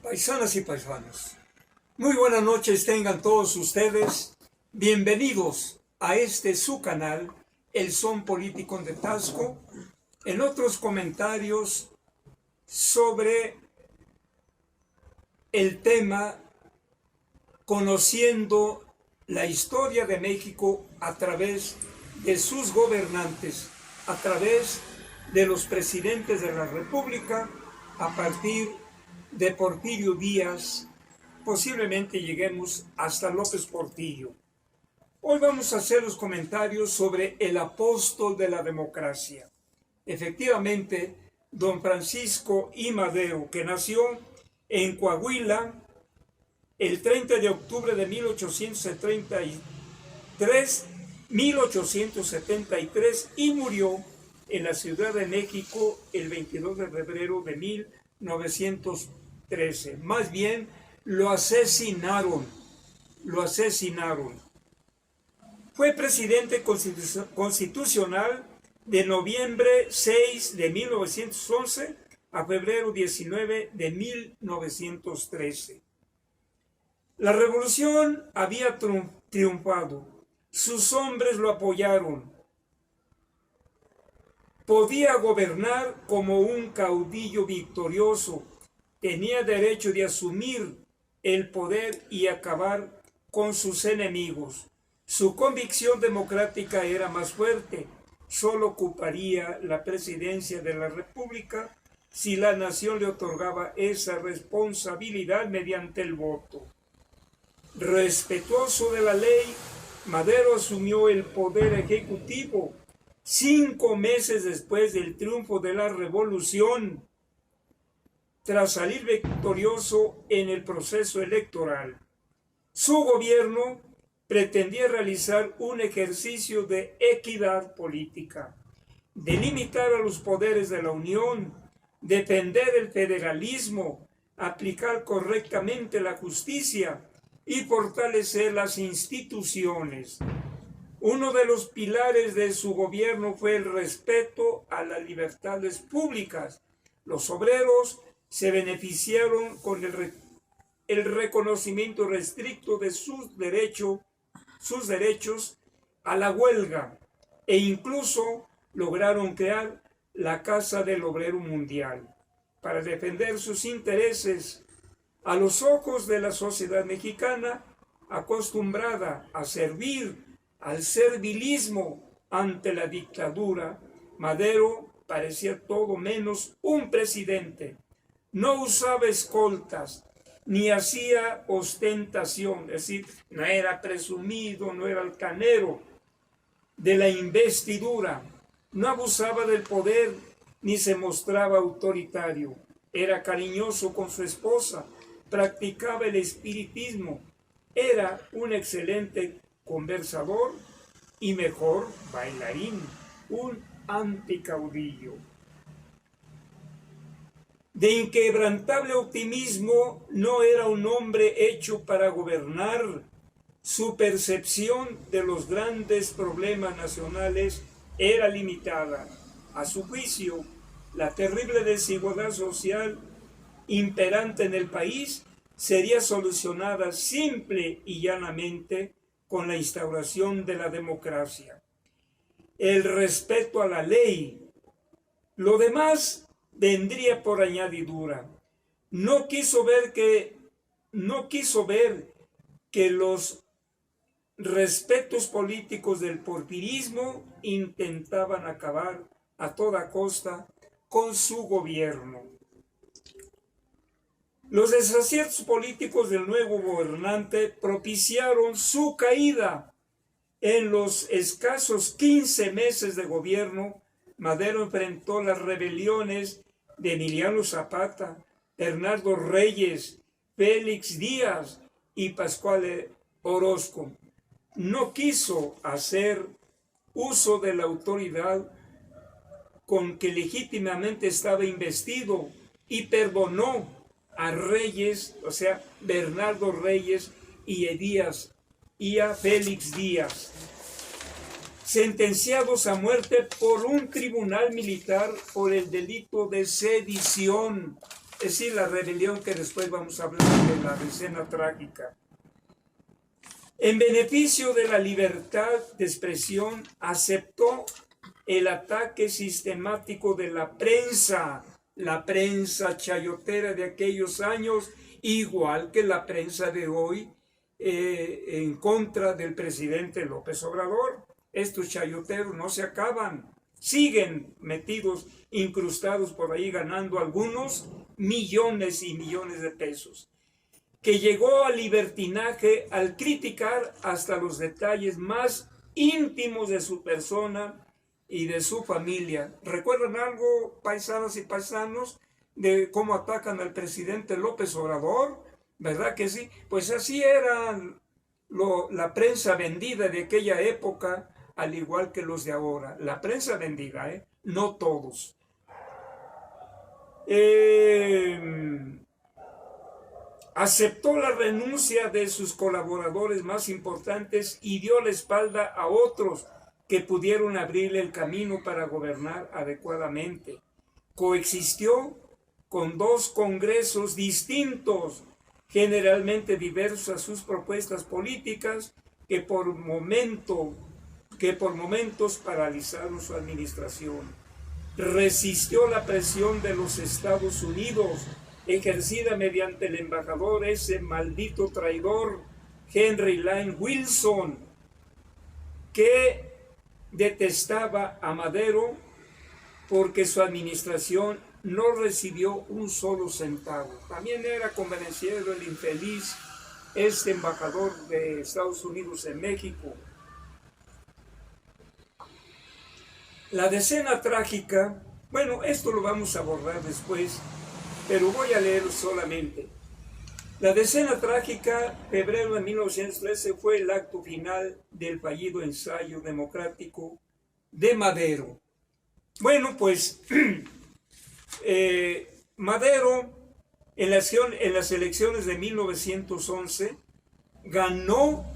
Paisanas y paisanos, muy buenas noches tengan todos ustedes. Bienvenidos a este su canal, El Son Político de Tasco, en otros comentarios sobre el tema conociendo la historia de México a través de sus gobernantes, a través de los presidentes de la República, a partir de Porfirio Díaz, posiblemente lleguemos hasta López Portillo. Hoy vamos a hacer los comentarios sobre el apóstol de la democracia. Efectivamente, don Francisco I. Madero, que nació en Coahuila el 30 de octubre de 1873 y murió en la Ciudad de México el 22 de febrero de 1913. Más bien, lo asesinaron. Fue presidente constitucional de noviembre 6 de 1911 a febrero 19 de 1913. La revolución había triunfado. Sus hombres lo apoyaron. Podía gobernar como un caudillo victorioso. Tenía derecho de asumir el poder y acabar con sus enemigos. Su convicción democrática era más fuerte. Solo ocuparía la presidencia de la República si la nación le otorgaba esa responsabilidad mediante el voto. Respetuoso de la ley, Madero asumió el poder ejecutivo 5 meses después del triunfo de la revolución, tras salir victorioso en el proceso electoral. Su gobierno pretendía realizar un ejercicio de equidad política, delimitar a los poderes de la Unión, defender el federalismo, aplicar correctamente la justicia y fortalecer las instituciones. Uno de los pilares de su gobierno fue el respeto a las libertades públicas. Los obreros se beneficiaron con el reconocimiento restricto de sus derechos a la huelga e incluso lograron crear la Casa del Obrero Mundial para defender sus intereses. A los ojos de la sociedad mexicana, acostumbrada a servir al servilismo ante la dictadura, Madero parecía todo menos un presidente. No usaba escoltas, ni hacía ostentación, es decir, no era presumido, no era altanero de la investidura, no abusaba del poder, ni se mostraba autoritario. Era cariñoso con su esposa, practicaba el espiritismo, era un excelente conversador y mejor bailarín, un anticaudillo. De inquebrantable optimismo, no era un hombre hecho para gobernar. Su percepción de los grandes problemas nacionales era limitada. A su juicio, la terrible desigualdad social imperante en el país sería solucionada simple y llanamente con la instauración de la democracia. El respeto a la ley. Lo demás vendría por añadidura. No quiso ver que los respetos políticos del porfirismo intentaban acabar a toda costa con su gobierno. Los desaciertos políticos del nuevo gobernante propiciaron su caída. En los escasos 15 meses de gobierno, Madero enfrentó las rebeliones de Emiliano Zapata, Bernardo Reyes, Félix Díaz y Pascual Orozco. No quiso hacer uso de la autoridad con que legítimamente estaba investido y perdonó a Reyes, o sea, Bernardo Reyes y a Félix Díaz, sentenciados a muerte por un tribunal militar por el delito de sedición. es decir, la rebelión que después vamos a hablar de la decena trágica. En beneficio de la libertad de expresión, aceptó el ataque sistemático de la prensa chayotera de aquellos años, igual que la prensa de hoy, en contra del presidente López Obrador. Estos chayoteros no se acaban, siguen metidos, incrustados por ahí, ganando algunos millones y millones de pesos, que llegó al libertinaje al criticar hasta los detalles más íntimos de su persona y de su familia. ¿Recuerdan algo, paisanas y paisanos, de cómo atacan al presidente López Obrador? ¿Verdad que sí? Pues así era la prensa vendida de aquella época, al igual que los de ahora. La prensa vendida, no todos. Aceptó la renuncia de sus colaboradores más importantes y dio la espalda a otros que pudieron abrirle el camino para gobernar adecuadamente. Coexistió con dos congresos distintos, generalmente diversos a sus propuestas políticas, que por momentos paralizaron su administración. Resistió la presión de los Estados Unidos, ejercida mediante el embajador, ese maldito traidor, Henry Lane Wilson, que detestaba a Madero porque su administración no recibió un solo centavo. También era convenenciero el infeliz, este embajador de Estados Unidos en México. La decena trágica, bueno, esto lo vamos a abordar después, pero voy a leer solamente. La decena trágica, febrero de 1913, fue el acto final del fallido ensayo democrático de Madero. Bueno, pues Madero en las elecciones de 1911 ganó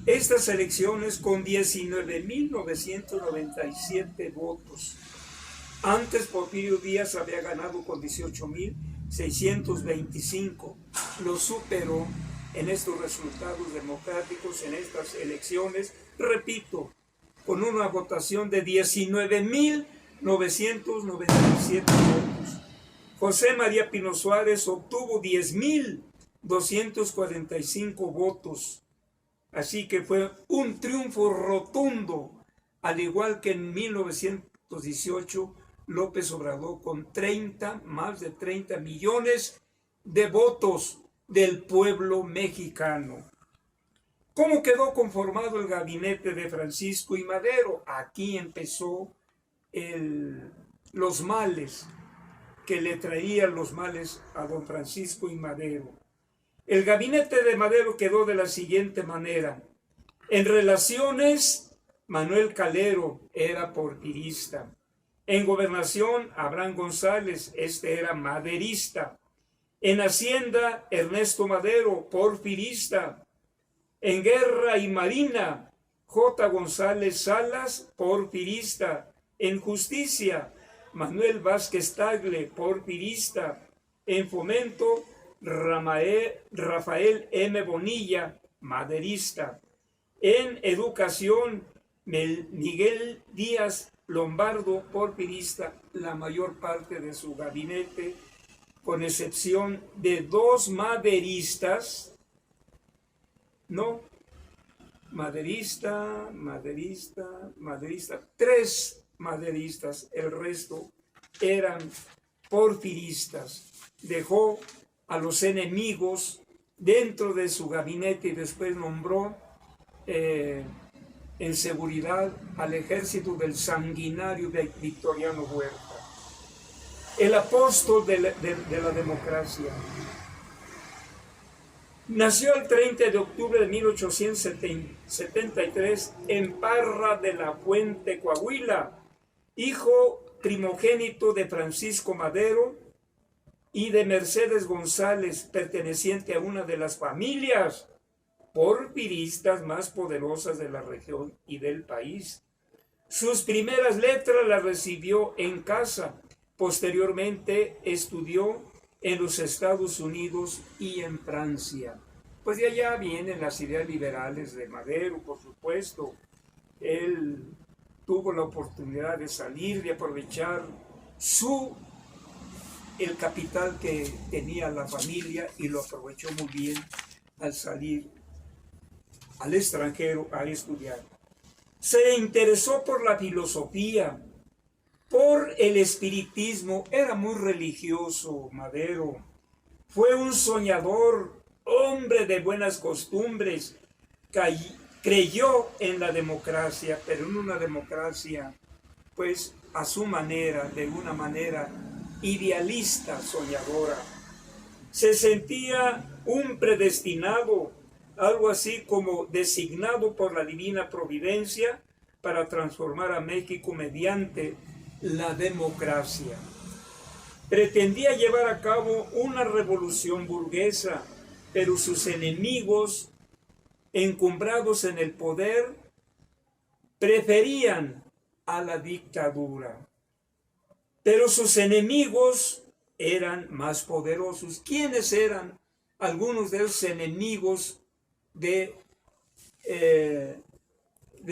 estas elecciones con 19.997 votos. Antes Porfirio Díaz había ganado con 18.625. Lo superó en estos resultados democráticos, en estas elecciones, repito, con una votación de 19.997 votos. José María Pino Suárez obtuvo 10.245 votos. Así que fue un triunfo rotundo, al igual que en 1918 López Obrador con más de 30 millones de votos del pueblo mexicano. ¿Cómo quedó conformado el gabinete de Francisco y Madero? Aquí empezó los males, que le traían los males a don Francisco y Madero. El gabinete de Madero quedó de la siguiente manera. En relaciones, Manuel Calero era porfirista. En gobernación, Abraham González, era maderista. En Hacienda, Ernesto Madero, porfirista. En Guerra y Marina, J. González Salas, porfirista. En Justicia, Manuel Vázquez Tagle, porfirista. En Fomento, Rafael M. Bonilla, maderista. En Educación, Miguel Díaz Lombardo, porfirista, la mayor parte de su gabinete, con excepción de dos maderistas, tres maderistas, el resto eran porfiristas. Dejó a los enemigos dentro de su gabinete y después nombró en seguridad al ejército del sanguinario de Victoriano Huerta. El apóstol de la democracia. Nació el 30 de octubre de 1873 en Parra de la Fuente, Coahuila, hijo primogénito de Francisco Madero y de Mercedes González, perteneciente a una de las familias porfiristas más poderosas de la región y del país. Sus primeras letras las recibió en casa Posteriormente estudió en los Estados Unidos y en Francia. Pues de allá vienen las ideas liberales de Madero, por supuesto. Él tuvo la oportunidad de salir, de aprovechar el capital que tenía la familia, y lo aprovechó muy bien al salir al extranjero a estudiar. Se interesó por la filosofía, por el espiritismo. Era muy religioso Madero. Fue un soñador, hombre de buenas costumbres. Creyó en la democracia, pero en una democracia, pues, a su manera, de una manera idealista, soñadora. Se sentía un predestinado, algo así como designado por la divina providencia para transformar a México mediante la democracia. Pretendía llevar a cabo una revolución burguesa, pero sus enemigos, encumbrados en el poder, preferían a la dictadura. Pero sus enemigos eran más poderosos. ¿Quiénes eran algunos de esos enemigos de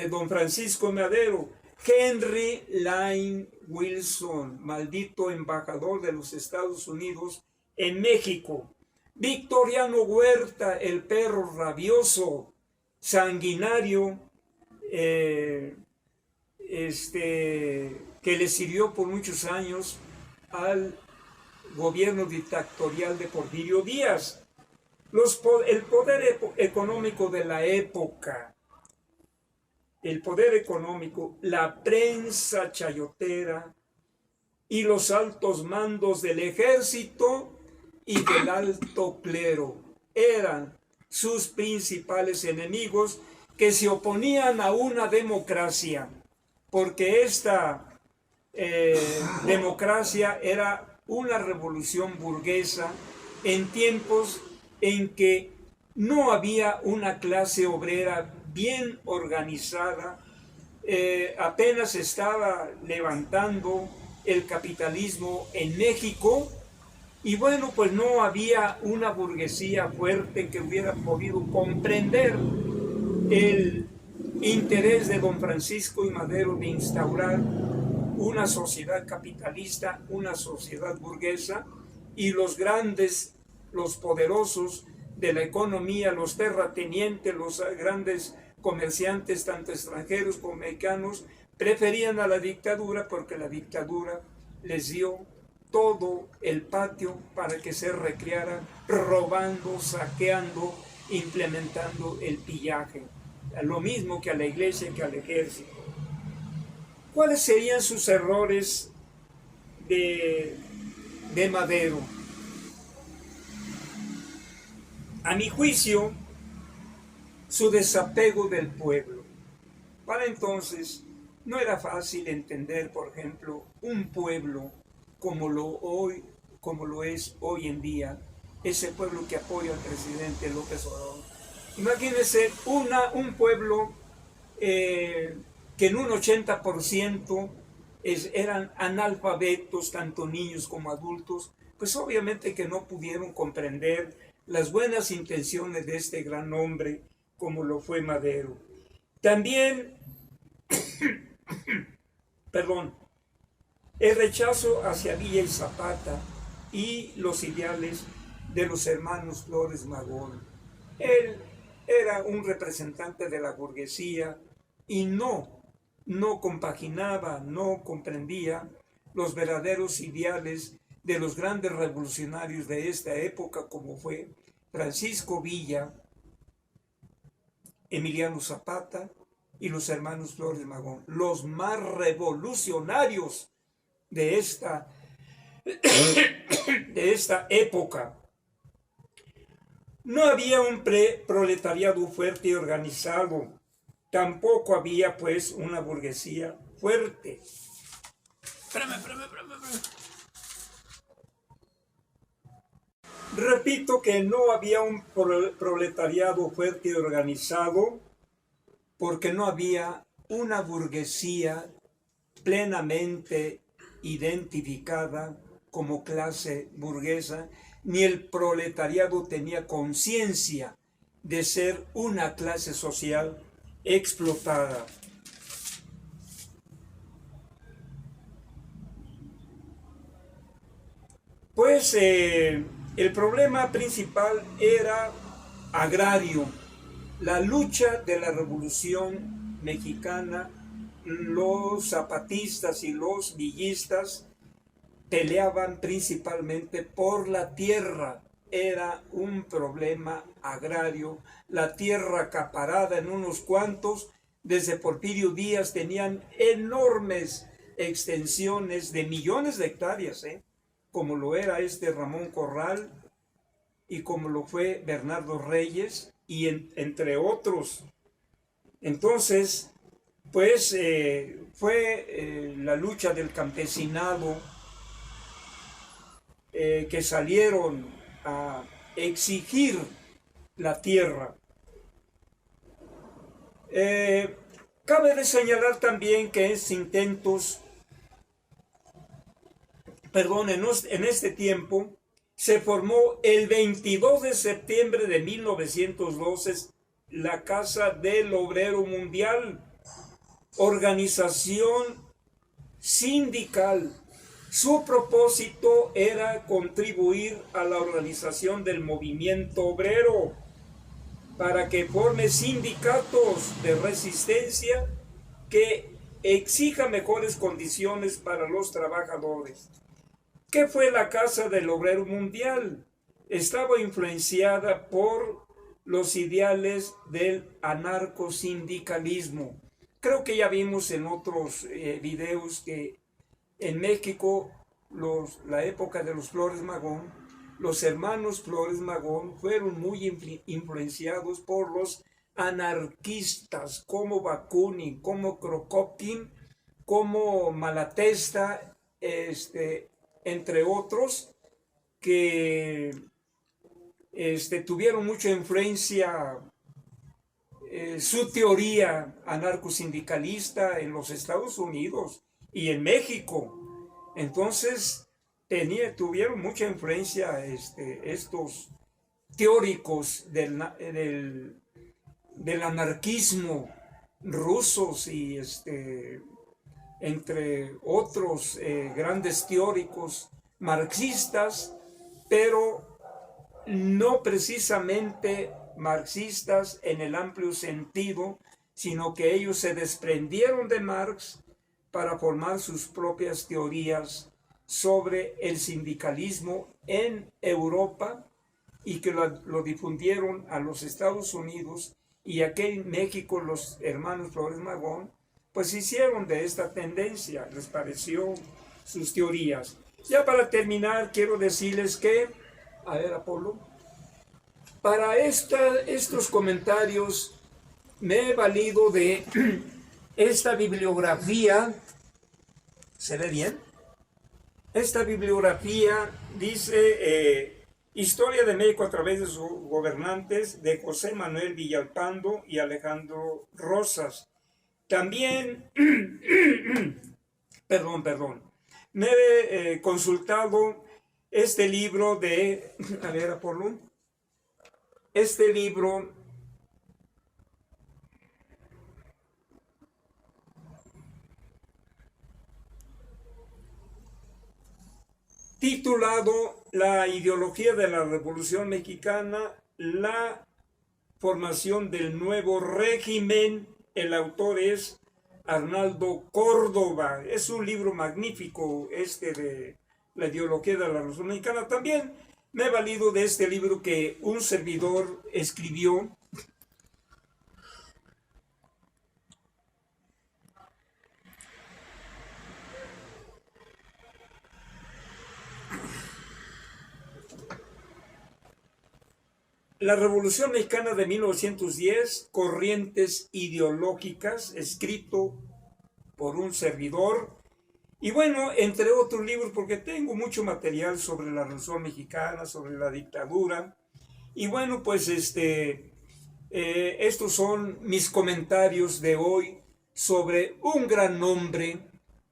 don Francisco Madero? Henry Lane Wilson, maldito embajador de los Estados Unidos en México. Victoriano Huerta, el perro rabioso, sanguinario, que le sirvió por muchos años al gobierno dictatorial de Porfirio Díaz. El poder económico de la época, la prensa chayotera y los altos mandos del ejército y del alto clero eran sus principales enemigos, que se oponían a una democracia, porque esta democracia era una revolución burguesa en tiempos en que no había una clase obrera bien organizada. Apenas estaba levantando el capitalismo en México, y bueno, pues no había una burguesía fuerte que hubiera podido comprender el interés de don Francisco y Madero de instaurar una sociedad capitalista, una sociedad burguesa, y los grandes, los poderosos de la economía, los terratenientes, los grandes comerciantes, tanto extranjeros como mexicanos, preferían a la dictadura, porque la dictadura les dio todo el patio para que se recrearan robando, saqueando, implementando el pillaje, lo mismo que a la iglesia, que al ejército. ¿Cuáles serían sus errores de Madero? A mi juicio, su desapego del pueblo. Para entonces no era fácil entender, por ejemplo, un pueblo como lo es hoy en día, ese pueblo que apoya al presidente López Obrador. Imagínense un pueblo que en un 80% eran analfabetos, tanto niños como adultos, pues obviamente que no pudieron comprender las buenas intenciones de este gran hombre como lo fue Madero. También, el rechazo hacia Villa y Zapata y los ideales de los hermanos Flores Magón. Él era un representante de la burguesía y no compaginaba, no comprendía los verdaderos ideales de los grandes revolucionarios de esta época, como fue Francisco Villa, Emiliano Zapata y los hermanos Flores Magón, los más revolucionarios de esta época. No había un proletariado fuerte y organizado, tampoco había pues una burguesía fuerte. Repito que no había un proletariado fuerte y organizado, porque no había una burguesía plenamente identificada como clase burguesa, ni el proletariado tenía conciencia de ser una clase social explotada. Pues el problema principal era agrario. La lucha de la Revolución Mexicana, los zapatistas y los villistas peleaban principalmente por la tierra. Era un problema agrario. La tierra acaparada en unos cuantos, desde Porfirio Díaz tenían enormes extensiones de millones de hectáreas, como lo era Ramón Corral y como lo fue Bernardo Reyes y entre otros. Entonces, pues fue la lucha del campesinado que salieron a exigir la tierra. Cabe de señalar también que en este tiempo se formó el 22 de septiembre de 1912 la Casa del Obrero Mundial, organización sindical. Su propósito era contribuir a la organización del movimiento obrero para que forme sindicatos de resistencia que exija mejores condiciones para los trabajadores. ¿Qué fue la Casa del Obrero Mundial? Estaba influenciada por los ideales del anarcosindicalismo. Creo que ya vimos en otros videos que en México, la época de los Flores Magón, los hermanos Flores Magón fueron muy influenciados por los anarquistas como Bakunin, como Kropotkin, como Malatesta, entre otros, que tuvieron mucha influencia su teoría anarcosindicalista en los Estados Unidos y en México. Entonces tuvieron mucha influencia estos teóricos del anarquismo rusos y entre otros grandes teóricos marxistas, pero no precisamente marxistas en el amplio sentido, sino que ellos se desprendieron de Marx para formar sus propias teorías sobre el sindicalismo en Europa y que lo difundieron a los Estados Unidos, y aquí en México los hermanos Flores Magón pues hicieron de esta tendencia, les pareció sus teorías. Ya para terminar quiero decirles que, a ver Apolo, para estos comentarios me he valido de esta bibliografía. ¿Se ve bien? Esta bibliografía dice Historia de México a través de sus gobernantes, de José Manuel Villalpando y Alejandro Rosas. También, perdón, me he consultado este libro de, a ver Apolo, este libro titulado La ideología de la Revolución Mexicana, la formación del nuevo régimen. El autor es Arnaldo Córdoba. Es un libro magnífico de la ideología de la Revolución Mexicana. También me he valido de este libro que un servidor escribió. La Revolución Mexicana de 1910, corrientes ideológicas, escrito por un servidor. Y bueno, entre otros libros, porque tengo mucho material sobre la Revolución Mexicana, sobre la dictadura. Y bueno, pues estos son mis comentarios de hoy sobre un gran hombre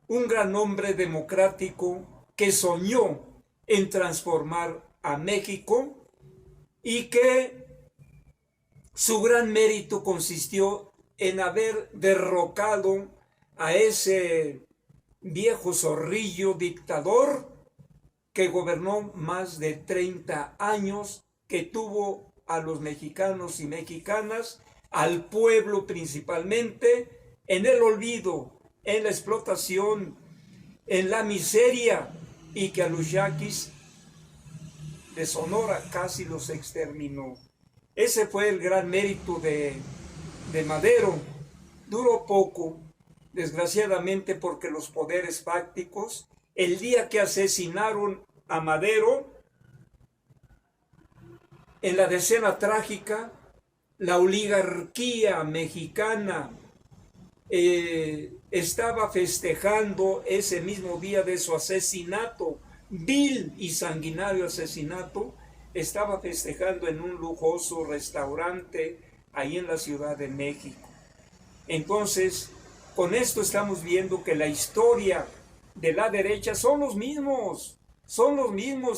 un gran hombre democrático que soñó en transformar a México y que su gran mérito consistió en haber derrocado a ese viejo zorrillo dictador que gobernó más de 30 años, que tuvo a los mexicanos y mexicanas, al pueblo principalmente, en el olvido, en la explotación, en la miseria, y que a los yaquis de Sonora casi los exterminó. Ese fue el gran mérito de Madero. Duró poco, desgraciadamente, porque los poderes fácticos, el día que asesinaron a Madero, en la decena trágica, la oligarquía mexicana estaba festejando ese mismo día de su asesinato, vil y sanguinario asesinato, estaba festejando en un lujoso restaurante ahí en la Ciudad de México. Entonces, con esto estamos viendo que la historia de la derecha son los mismos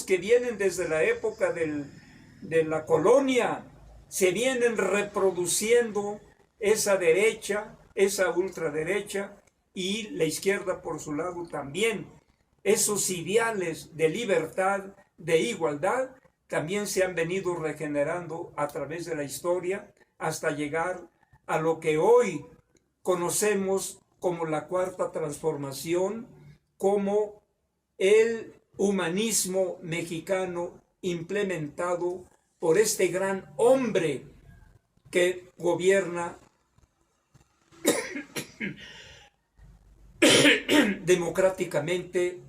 que vienen desde la época de la colonia, se vienen reproduciendo esa derecha, esa ultraderecha, y la izquierda por su lado también. Esos ideales de libertad, de igualdad, también se han venido regenerando a través de la historia hasta llegar a lo que hoy conocemos como la Cuarta Transformación, como el humanismo mexicano implementado por este gran hombre que gobierna democráticamente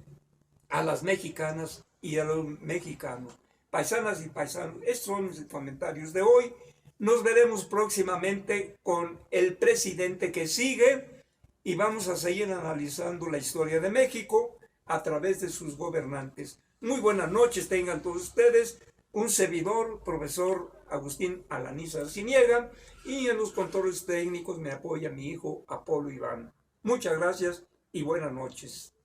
a las mexicanas y a los mexicanos. Paisanas y paisanos, estos son los comentarios de hoy. Nos veremos próximamente con el presidente que sigue y vamos a seguir analizando la historia de México a través de sus gobernantes. Muy buenas noches tengan todos ustedes. Un servidor, profesor Agustín Alaniz Arciniega, y en los controles técnicos me apoya mi hijo Apolo Iván. Muchas gracias y buenas noches.